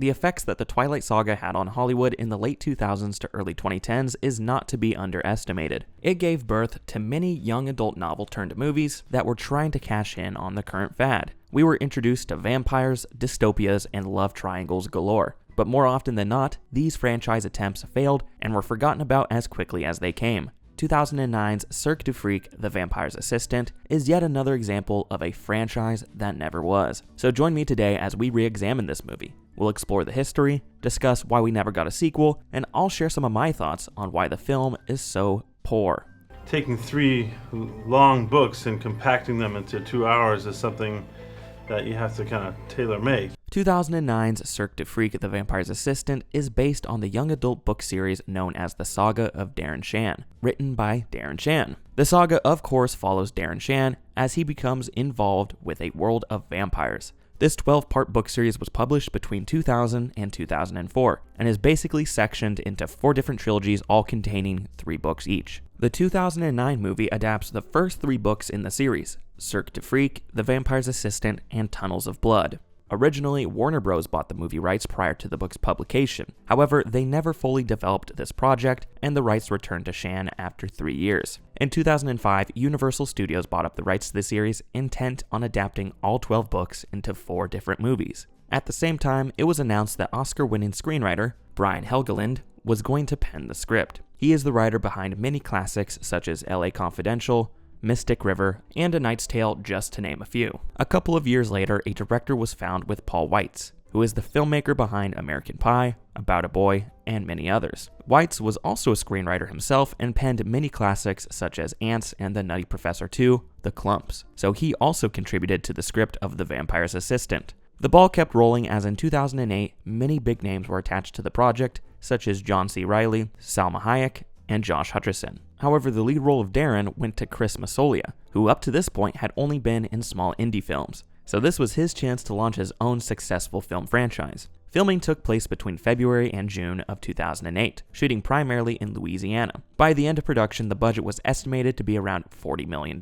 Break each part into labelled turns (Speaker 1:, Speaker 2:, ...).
Speaker 1: The effects that the Twilight Saga had on Hollywood in the late 2000s to early 2010s is not to be underestimated. It gave birth to many young adult novel-turned movies that were trying to cash in on the current fad. We were introduced to vampires, dystopias, and love triangles galore. But more often than not, these franchise attempts failed and were forgotten about as quickly as they came. 2009's Cirque Du Freak, The Vampire's Assistant, is yet another example of a franchise that never was. So join me today as we re-examine this movie. We'll explore the history, discuss why we never got a sequel, and I'll share some of my thoughts on why the film is so poor.
Speaker 2: Taking 3 long books and compacting them into 2 hours is something that you have to kind of tailor-make.
Speaker 1: 2009's Cirque Du Freak, The Vampire's Assistant is based on the young adult book series known as The Saga of Darren Shan, written by Darren Shan. The saga, of course, follows Darren Shan as he becomes involved with a world of vampires. This 12-part book series was published between 2000 and 2004, and is basically sectioned into 4 different trilogies, all containing 3 books each. The 2009 movie adapts the first 3 books in the series, Cirque Du Freak, The Vampire's Assistant, and Tunnels of Blood. Originally, Warner Bros. Bought the movie rights prior to the book's publication. However, they never fully developed this project, and the rights returned to Shan after 3 years. In 2005, Universal Studios bought up the rights to the series, intent on adapting all 12 books into 4 different movies. At the same time, it was announced that Oscar-winning screenwriter Brian Helgeland was going to pen the script. He is the writer behind many classics such as LA Confidential, Mystic River, and A Knight's Tale, just to name a few. A couple of years later, a director was found with Paul Weitz, who is the filmmaker behind American Pie, About a Boy, and many others. Weitz was also a screenwriter himself and penned many classics such as Ants and The Nutty Professor 2, The Clumps, so he also contributed to the script of The Vampire's Assistant. The ball kept rolling as in 2008, many big names were attached to the project, such as John C. Reilly, Salma Hayek, and Josh Hutcherson. However, the lead role of Darren went to Chris Massolia, who up to this point had only been in small indie films, so this was his chance to launch his own successful film franchise. Filming took place between February and June of 2008, shooting primarily in Louisiana. By the end of production, the budget was estimated to be around $40 million,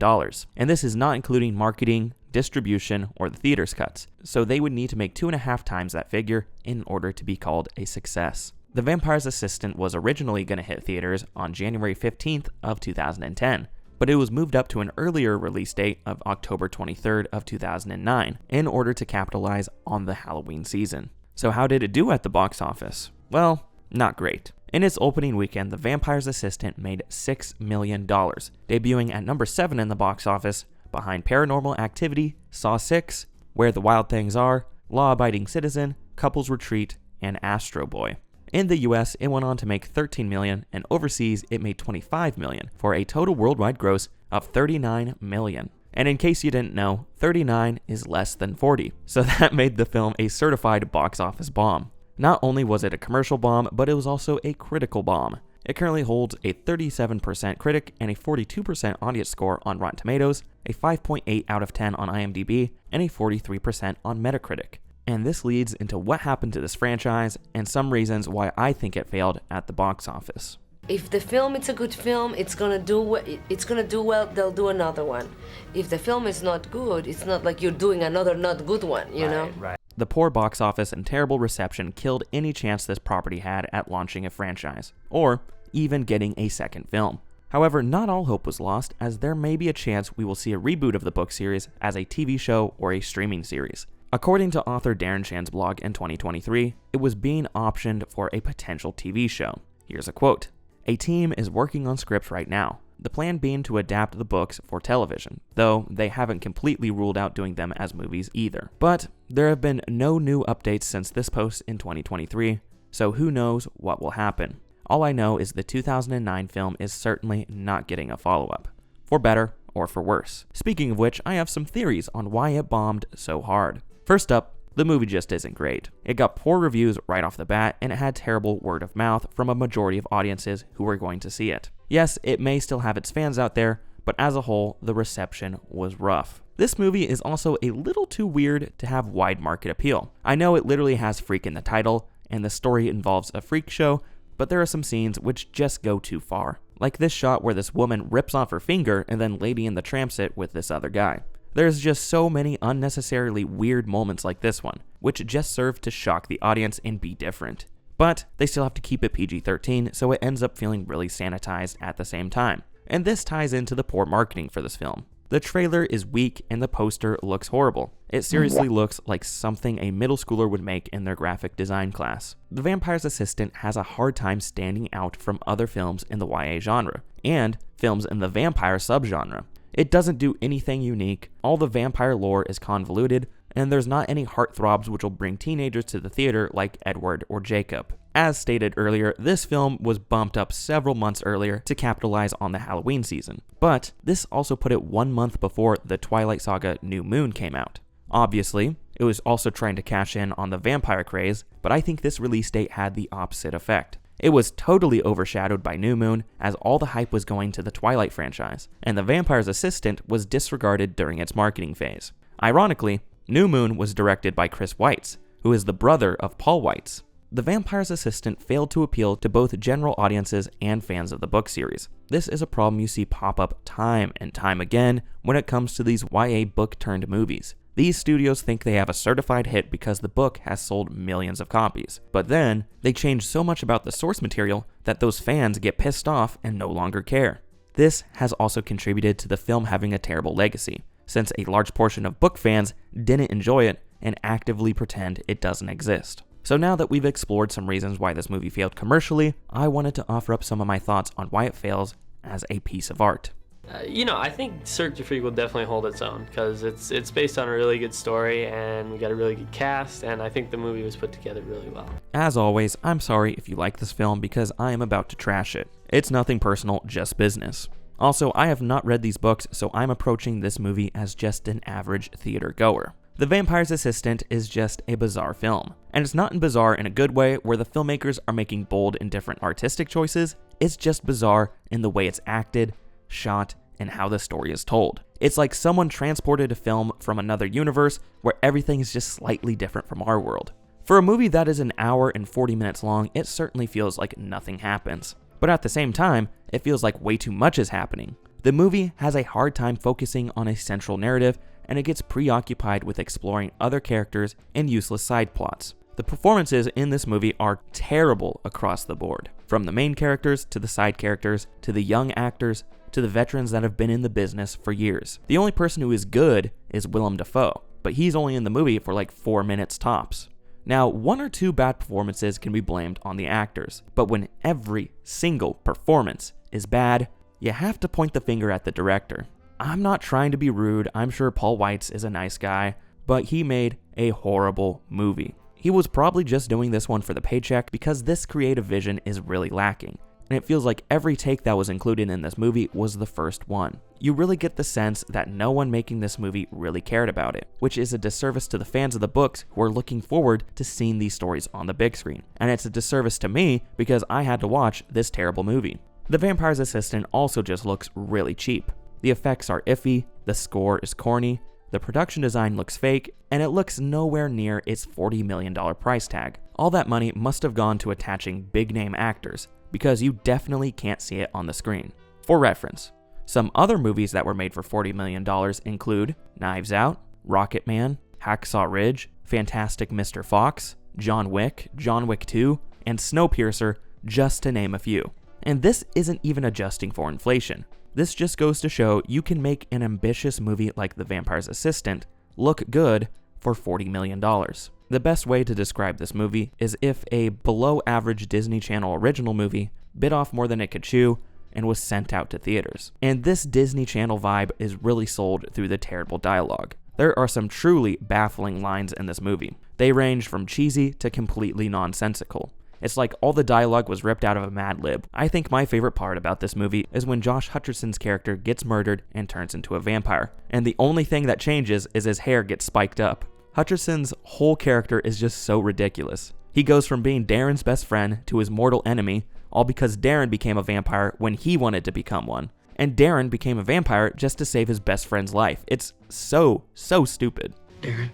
Speaker 1: and this is not including marketing, distribution, or the theater's cuts, so they would need to make 2.5 times that figure in order to be called a success. The Vampire's Assistant was originally going to hit theaters on January 15th of 2010, but it was moved up to an earlier release date of October 23rd of 2009 in order to capitalize on the Halloween season. So how did it do at the box office? Well, not great. In its opening weekend, The Vampire's Assistant made $6 million, debuting at number 7 in the box office, behind Paranormal Activity, Saw 6, Where the Wild Things Are, Law Abiding Citizen, Couples Retreat, and Astro Boy. In the US, it went on to make $13 million, and overseas, it made $25 million, for a total worldwide gross of $39 million. And in case you didn't know, 39 is less than 40, so that made the film a certified box office bomb. Not only was it a commercial bomb, but it was also a critical bomb. It currently holds a 37% critic and a 42% audience score on Rotten Tomatoes, a 5.8 out of 10 on IMDb, and a 43% on Metacritic. And this leads into what happened to this franchise and some reasons why I think it failed at the box office.
Speaker 3: If the film is a good film, it's gonna do well. They'll do another one. If the film is not good, it's not like you're doing another not good one, you know?
Speaker 1: Right. The poor box office and terrible reception killed any chance this property had at launching a franchise, or even getting a second film. However, not all hope was lost, as there may be a chance we will see a reboot of the book series as a TV show or a streaming series. According to author Darren Shan's blog in 2023, it was being optioned for a potential TV show. Here's a quote. "A team is working on scripts right now, the plan being to adapt the books for television, though they haven't completely ruled out doing them as movies either. But there have been no new updates since this post in 2023, so who knows what will happen. All I know is the 2009 film is certainly not getting a follow-up, for better or for worse. Speaking of which, I have some theories on why it bombed so hard. First up, the movie just isn't great. It got poor reviews right off the bat, and it had terrible word of mouth from a majority of audiences who were going to see it. Yes, it may still have its fans out there, but as a whole, the reception was rough. This movie is also a little too weird to have wide market appeal. I know it literally has freak in the title, and the story involves a freak show, but there are some scenes which just go too far. Like this shot where this woman rips off her finger and then Lady in the Tramps it with this other guy. There's just so many unnecessarily weird moments like this one, which just served to shock the audience and be different. But they still have to keep it PG-13, so it ends up feeling really sanitized at the same time. And this ties into the poor marketing for this film. The trailer is weak and the poster looks horrible. It seriously looks like something a middle schooler would make in their graphic design class. The Vampire's Assistant has a hard time standing out from other films in the YA genre, and films in the vampire subgenre. It doesn't do anything unique, all the vampire lore is convoluted, and there's not any heartthrobs which will bring teenagers to the theater like Edward or Jacob. As stated earlier, this film was bumped up several months earlier to capitalize on the Halloween season, but this also put it 1 month before the Twilight Saga New Moon came out. Obviously, it was also trying to cash in on the vampire craze, but I think this release date had the opposite effect. It was totally overshadowed by New Moon, as all the hype was going to the Twilight franchise, and The Vampire's Assistant was disregarded during its marketing phase. Ironically, New Moon was directed by Chris Weitz, who is the brother of Paul Weitz. The Vampire's Assistant failed to appeal to both general audiences and fans of the book series. This is a problem you see pop up time and time again when it comes to these YA book-turned movies. These studios think they have a certified hit because the book has sold millions of copies, but then they change so much about the source material that those fans get pissed off and no longer care. This has also contributed to the film having a terrible legacy, since a large portion of book fans didn't enjoy it and actively pretend it doesn't exist. So now that we've explored some reasons why this movie failed commercially, I wanted to offer up some of my thoughts on why it fails as a piece of art.
Speaker 4: I think Cirque Du Freak will definitely hold its own because it's based on a really good story and we got a really good cast, and I think the movie was put together really well.
Speaker 1: As always, I'm sorry if you like this film because I am about to trash it. It's nothing personal, just business. Also, I have not read these books, so I'm approaching this movie as just an average theater goer. The Vampire's Assistant is just a bizarre film. And it's not bizarre in a good way where the filmmakers are making bold and different artistic choices, it's just bizarre in the way it's acted, shot, and how the story is told. It's like someone transported a film from another universe where everything is just slightly different from our world. For a movie that is an hour and 40 minutes long, it certainly feels like nothing happens. But at the same time, it feels like way too much is happening. The movie has a hard time focusing on a central narrative, and it gets preoccupied with exploring other characters and useless side plots. The performances in this movie are terrible across the board. From the main characters, to the side characters, to the young actors, to the veterans that have been in the business for years. The only person who is good is Willem Dafoe, but he's only in the movie for like 4 minutes tops. Now, 1 or 2 bad performances can be blamed on the actors, but when every single performance is bad, you have to point the finger at the director. I'm not trying to be rude, I'm sure Paul Weitz is a nice guy, but he made a horrible movie. He was probably just doing this one for the paycheck because this creative vision is really lacking, and it feels like every take that was included in this movie was the first one. You really get the sense that no one making this movie really cared about it, which is a disservice to the fans of the books who are looking forward to seeing these stories on the big screen, and it's a disservice to me because I had to watch this terrible movie. The Vampire's Assistant also just looks really cheap. The effects are iffy, the score is corny, the production design looks fake, and it looks nowhere near its $40 million price tag. All that money must have gone to attaching big-name actors, because you definitely can't see it on the screen. For reference, some other movies that were made for $40 million include Knives Out, Rocketman, Hacksaw Ridge, Fantastic Mr. Fox, John Wick 2, and Snowpiercer, just to name a few. And this isn't even adjusting for inflation. This just goes to show you can make an ambitious movie like The Vampire's Assistant look good for $40 million. The best way to describe this movie is if a below-average Disney Channel original movie bit off more than it could chew and was sent out to theaters. And this Disney Channel vibe is really sold through the terrible dialogue. There are some truly baffling lines in this movie. They range from cheesy to completely nonsensical. It's like all the dialogue was ripped out of a Mad Lib. I think my favorite part about this movie is when Josh Hutcherson's character gets murdered and turns into a vampire, and the only thing that changes is his hair gets spiked up. Hutcherson's whole character is just so ridiculous. He goes from being Darren's best friend to his mortal enemy, all because Darren became a vampire when he wanted to become one. And Darren became a vampire just to save his best friend's life. It's so stupid.
Speaker 5: Darren,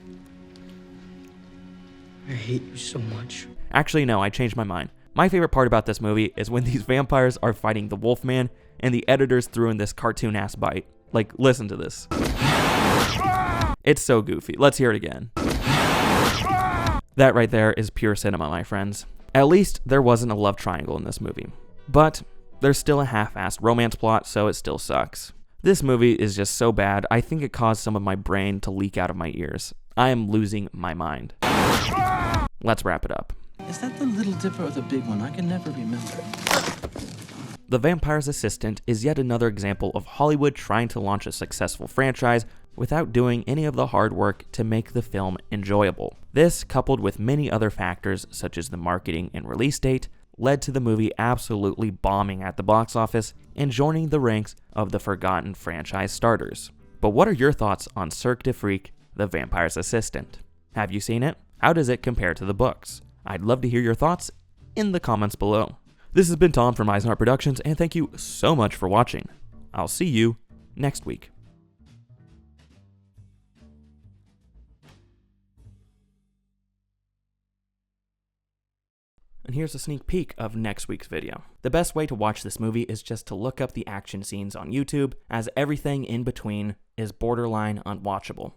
Speaker 5: I hate you so much.
Speaker 1: Actually, no, I changed my mind. My favorite part about this movie is when these vampires are fighting the Wolfman and the editors threw in this cartoon-ass bite. Like, listen to this. It's so goofy. Let's hear it again. That right there is pure cinema, my friends. At least there wasn't a love triangle in this movie. But there's still a half-assed romance plot, so it still sucks. This movie is just so bad, I think it caused some of my brain to leak out of my ears. I am losing my mind. Let's wrap it up.
Speaker 5: Is that the Little Dipper or the big one? I can never remember.
Speaker 1: The Vampire's Assistant is yet another example of Hollywood trying to launch a successful franchise without doing any of the hard work to make the film enjoyable. This, coupled with many other factors such as the marketing and release date, led to the movie absolutely bombing at the box office and joining the ranks of the forgotten franchise starters. But what are your thoughts on Cirque Du Freak, The Vampire's Assistant? Have you seen it? How does it compare to the books? I'd love to hear your thoughts in the comments below. This has been Tom from Isenhart Productions, and thank you so much for watching. I'll see you next week. And here's a sneak peek of next week's video. The best way to watch this movie is just to look up the action scenes on YouTube, as everything in between is borderline unwatchable.